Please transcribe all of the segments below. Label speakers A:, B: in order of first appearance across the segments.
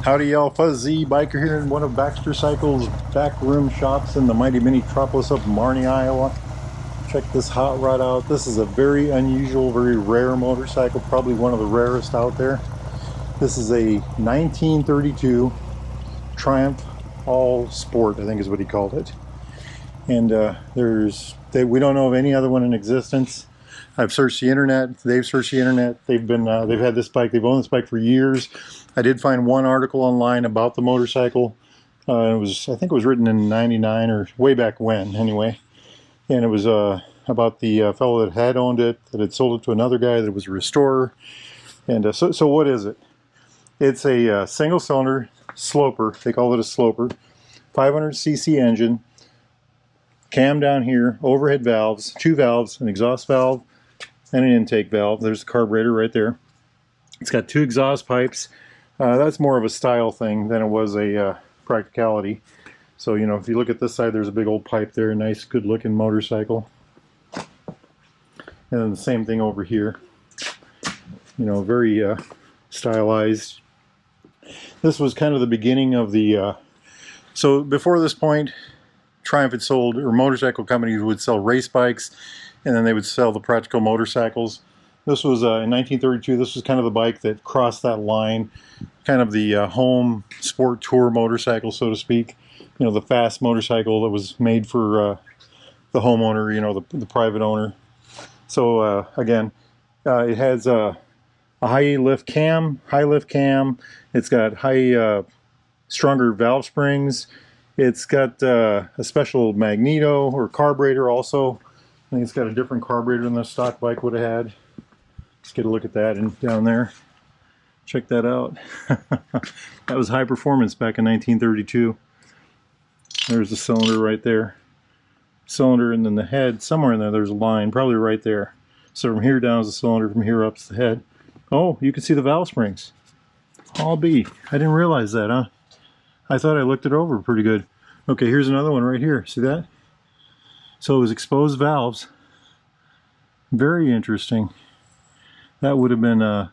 A: Howdy y'all, Fuzzy Biker here in one of Baxter Cycle's backroom shops in the mighty Minneapolis of Marnie, Iowa. Check this hot rod out. This is a very unusual, very rare motorcycle, probably one of the rarest out there. This is a 1932 Triumph All Sport, I think is what he called it. And we don't know of any other one in existence. I've searched the internet. They've searched the internet. They've had this bike. They've owned this bike for years. I did find one article online about the motorcycle. I think it was written in '99 or way back when, anyway. And it was about the fellow that had owned it, that had sold it to another guy that was a restorer. And so what is it? It's a single-cylinder sloper. They call it a sloper. 500cc engine. Cam down here, overhead valves, two valves, an exhaust valve, and an intake valve. There's the carburetor right there. It's got two exhaust pipes. That's more of a style thing than it was a practicality. So, you know, if you look at this side, there's a big old pipe there, nice, good-looking motorcycle. And then the same thing over here. You know, very stylized. This was kind of the beginning of the... so before this point, Triumph had sold, or motorcycle companies would sell race bikes, and then they would sell the practical motorcycles. This was in 1932. This was kind of the bike that crossed that line, kind of the home sport tour motorcycle, so to speak. You know, the fast motorcycle that was made for the homeowner, you know, the private owner. So again, it has a high lift cam. It's got stronger valve springs. It's got a special magneto or carburetor also. I think it's got a different carburetor than the stock bike would have had. Let's get a look at that and down there. Check that out. That was high performance back in 1932. There's the cylinder right there. Cylinder, and then the head, somewhere in there, there's a line, probably right there. So from here down is the cylinder, from here up is the head. Oh, you can see the valve springs. I'll be. I didn't realize that, huh? I thought I looked it over pretty good. Okay, here's another one right here. See that? So it was exposed valves. Very interesting. That would have been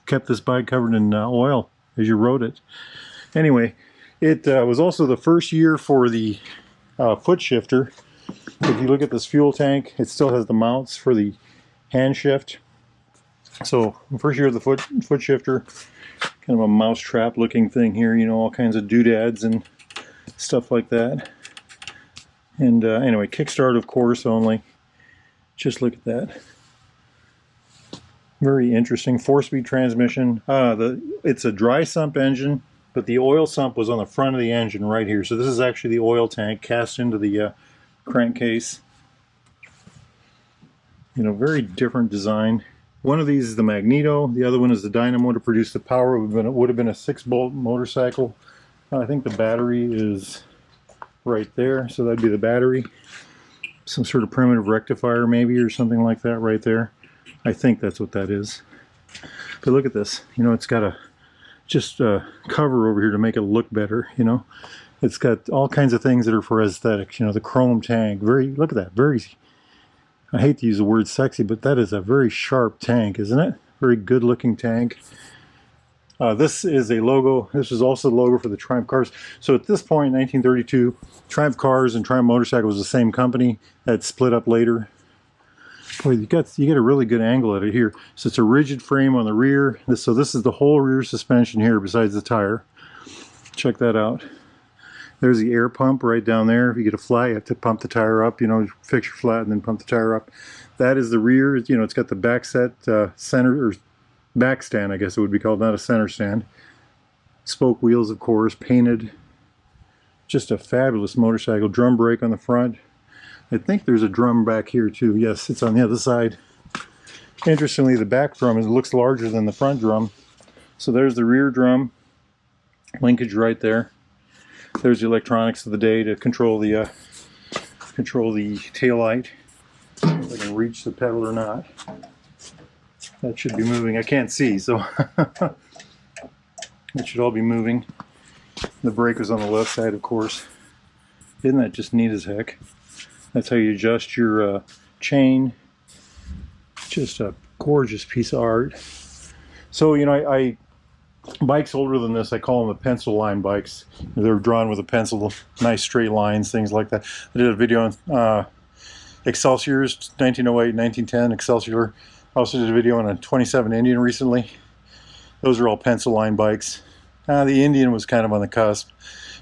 A: kept this bike covered in oil as you rode it. Anyway, it was also the first year for the foot shifter. If you look at this fuel tank, it still has the mounts for the hand shift. So the first year of the foot shifter, kind of a mousetrap looking thing here, you know, all kinds of doodads and stuff like that. And anyway, kickstart of course only. Just look at that. Very interesting. 4-speed transmission. It's a dry sump engine, but the oil sump was on the front of the engine right here. So this is actually the oil tank cast into the crankcase. You know, very different design. One of these is the magneto, the other one is the dynamo to produce the power. It would have been a 6-bolt motorcycle. I think the battery is right there, so that'd be the battery. Some sort of primitive rectifier maybe, or something like that right there. I think that's what that is. But look at this, you know, it's got a cover over here to make it look better, you know. It's got all kinds of things that are for aesthetics, you know, the chrome tank, look at that, very, I hate to use the word sexy, but that is a very sharp tank, isn't it? Very good looking tank. This is a logo. This is also the logo for the Triumph cars. So at this point, 1932, Triumph cars and Triumph motorcycles was the same company. That split up later. Boy, you get a really good angle at it here. So it's a rigid frame on the rear. So this is the whole rear suspension here besides the tire. Check that out. There's the air pump right down there. If you get a flat, you have to pump the tire up, you know, fix your flat and then pump the tire up. That is the rear. You know, it's got the back set center, or back stand, I guess it would be called, not a center stand. Spoke wheels, of course, painted. Just a fabulous motorcycle. Drum brake on the front. I think there's a drum back here too. Yes, it's on the other side. Interestingly, the back drum looks larger than the front drum. So there's the rear drum. Linkage right there. There's the electronics of the day to control the tail light. If I can reach the pedal or not. That should be moving. I can't see, so it should all be moving. The brake is on the left side, of course. Isn't that just neat as heck? That's how you adjust your chain. Just a gorgeous piece of art. So, you know, I Bikes older than this, I call them the pencil line bikes. They're drawn with a pencil, nice straight lines, things like that. I did a video on Excelsiors, 1908, 1910 Excelsior. I also did a video on a 27 Indian recently. Those are all pencil line bikes. The Indian was kind of on the cusp,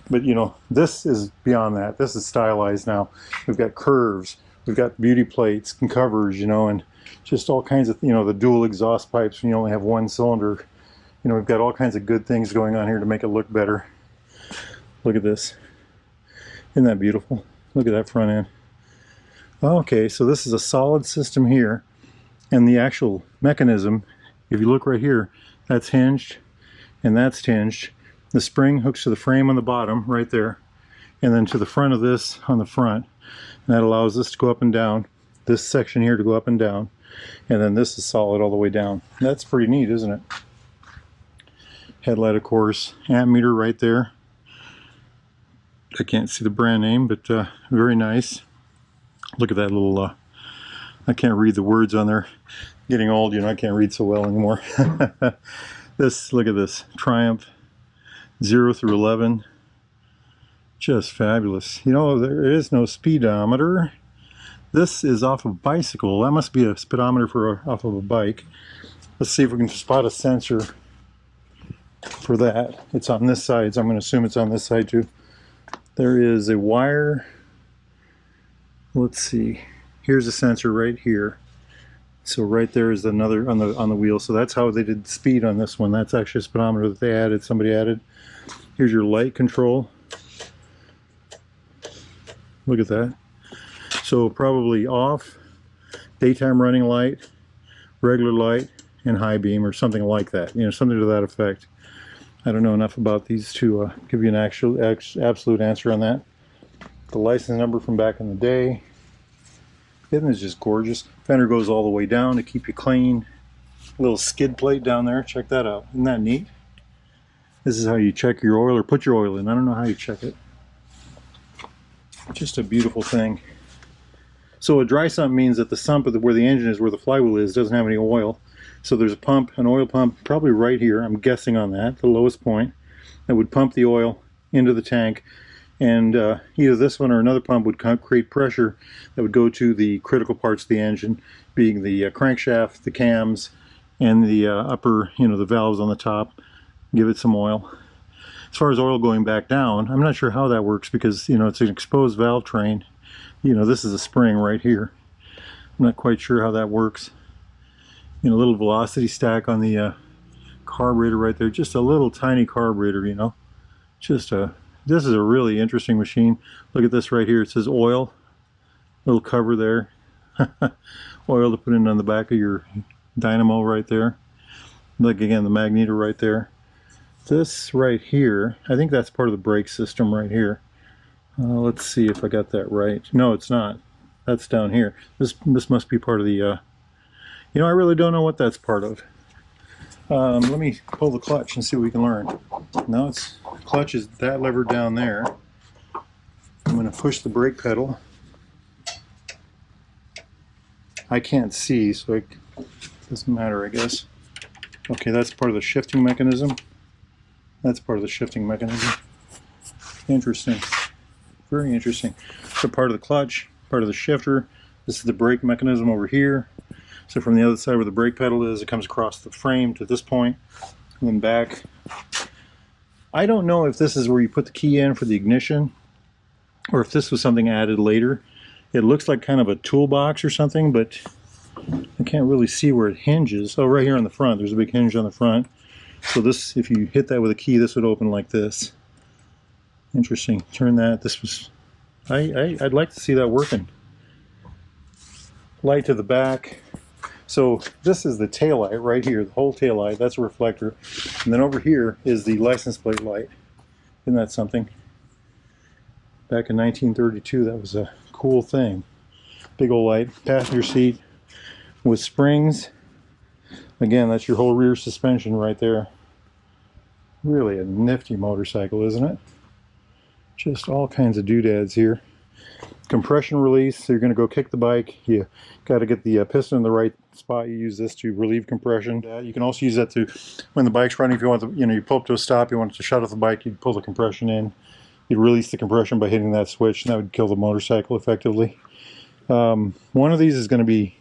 A: but you know, this is beyond that. This is stylized now. We've got curves, we've got beauty plates and covers, you know, and just all kinds of, you know, the dual exhaust pipes when you only have one cylinder. You know, we've got all kinds of good things going on here to make it look better. Look at this. Isn't that beautiful? Look at that front end. Okay, so this is a solid system here, and the actual mechanism, if you look right here, that's hinged and that's hinged. The spring hooks to the frame on the bottom right there, and then to the front of this on the front, and that allows this to go up and down, this section here to go up and down, and then this is solid all the way down. That's pretty neat, isn't it? Headlight, of course, amp meter right there. I can't see the brand name, but very nice. Look at that little, I can't read the words on there. Getting old, you know, I can't read so well anymore. This, look at this, Triumph 0 through 11. Just fabulous. You know, there is no speedometer. This is off a bicycle. That must be a speedometer for off of a bike. Let's see if we can spot a sensor for that. It's on this side, so I'm going to assume it's on this side too. There is a wire. Let's see. Here's a sensor right here. So right there is another on the wheel. So that's how they did speed on this one. That's actually a speedometer that they added. Somebody added. Here's your light control. Look at that. So probably off, daytime running light, regular light, and high beam, or something like that. You know, something to that effect. I don't know enough about these to give you an absolute answer on that. The license number from back in the day. Isn't it just gorgeous? Fender goes all the way down to keep you clean. Little skid plate down there. Check that out. Isn't that neat? This is how you check your oil or put your oil in. I don't know how you check it. Just a beautiful thing. So a dry sump means that the sump of where the engine is, where the flywheel is, doesn't have any oil. So there's a pump, an oil pump, probably right here, I'm guessing on that, the lowest point, that would pump the oil into the tank. And either this one or another pump would create pressure that would go to the critical parts of the engine, being the crankshaft, the cams, and the upper, you know, the valves on the top, give it some oil. As far as oil going back down, I'm not sure how that works because, you know, it's an exposed valve train. You know, this is a spring right here. I'm not quite sure how that works. You know, a little velocity stack on the carburetor right there. Just a little tiny carburetor, you know. Just a, this is a really interesting machine. Look at this right here. It says oil. Little cover there. Oil to put in on the back of your dynamo right there. Look again, the magneto right there. This right here, I think that's part of the brake system right here. Let's see if I got that right. No, it's not. That's down here. This must be part of the, you know, I really don't know what that's part of. Let me pull the clutch and see what we can learn. No, it's, clutch is that lever down there. I'm going to push the brake pedal. I can't see, so it doesn't matter, I guess. Okay, that's part of the shifting mechanism. That's part of the shifting mechanism. Interesting. Very interesting. So part of the clutch, part of the shifter. This is the brake mechanism over here. So from the other side where the brake pedal is, it comes across the frame to this point, and then back. I don't know if this is where you put the key in for the ignition, or if this was something added later. It looks like kind of a toolbox or something, but I can't really see where it hinges. Oh, right here on the front, there's a big hinge on the front. So this, if you hit that with a key, this would open like this. Interesting. Turn that. This was, I'd like to see that working. Light to the back. So this is the taillight right here, the whole taillight, that's a reflector. And then over here is the license plate light. Isn't that something? Back in 1932, that was a cool thing. Big old light. Passenger seat with springs. Again, that's your whole rear suspension right there. Really a nifty motorcycle, isn't it? Just all kinds of doodads here. Compression release, so you're going to go kick the bike. You got to get the piston in the right spot. You use this to relieve compression. You can also use that to, when the bike's running, if you want to, you pull up to a stop, you want it to shut off the bike, you'd pull the compression in. You'd release the compression by hitting that switch, and that would kill the motorcycle effectively. One of these is going to be,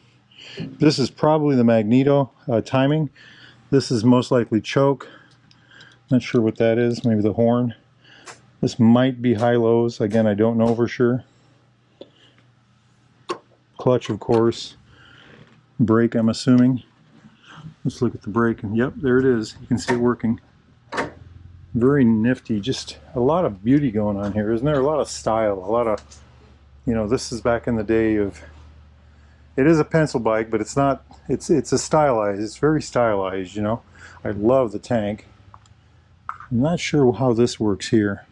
A: this is probably the magneto timing. This is most likely choke. Not sure what that is, maybe the horn. This might be high-lows. Again, I don't know for sure. Clutch, of course. Brake, I'm assuming. Let's look at the brake, and yep, there it is. You can see it working. Very nifty. Just a lot of beauty going on here, isn't there? A lot of style, a lot of, this is back in the day of, it is a pencil bike, but it's not, it's a stylized, it's very stylized, I love the tank. I'm not sure how this works here.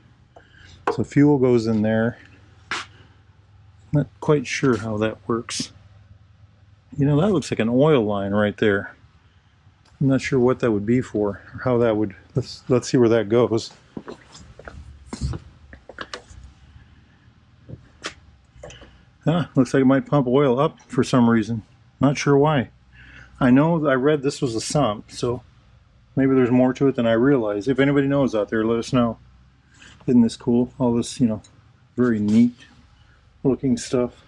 A: So fuel goes in there. Not quite sure how that works. That looks like an oil line right there. I'm not sure what that would be for, or how that would, let's see where that goes. Looks like it might pump oil up for some reason. Not sure why. I know I read this was a sump, so maybe there's more to it than I realize. If anybody knows out there, let us know. Isn't this cool? All this, very neat looking stuff.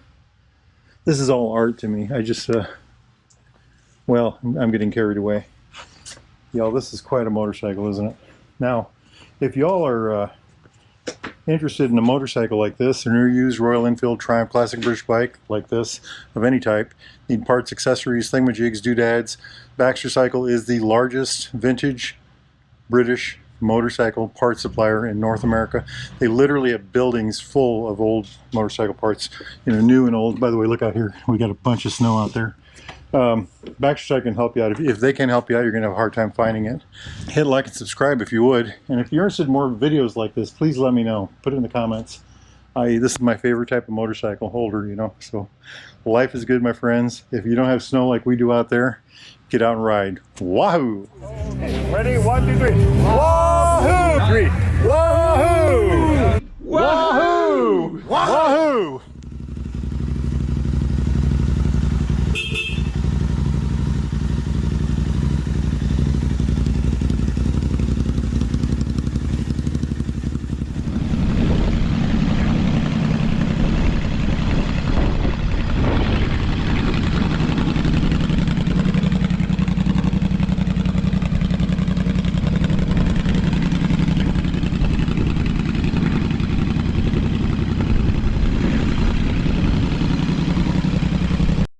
A: This is all art to me. I just, well, I'm getting carried away. Y'all, this is quite a motorcycle, isn't it? Now, if y'all are interested in a motorcycle like this, a new used Royal Enfield Triumph Classic British bike like this, of any type, need parts, accessories, thingamajigs, doodads, Baxter Cycle is the largest vintage British motorcycle parts supplier in North America. They literally have buildings full of old motorcycle parts, new and old. By the way, look out here. We got a bunch of snow out there. Baxter Cycle can help you out. If they can't help you out, you're going to have a hard time finding it. Hit like and subscribe if you would. And if you're interested in more videos like this, please let me know. Put it in the comments. This is my favorite type of motorcycle holder, So life is good, my friends. If you don't have snow like we do out there, get out and ride. Wahoo!
B: Ready? 1, 2, 3. Wahoo! 3. Wahoo! Wahoo! Wahoo!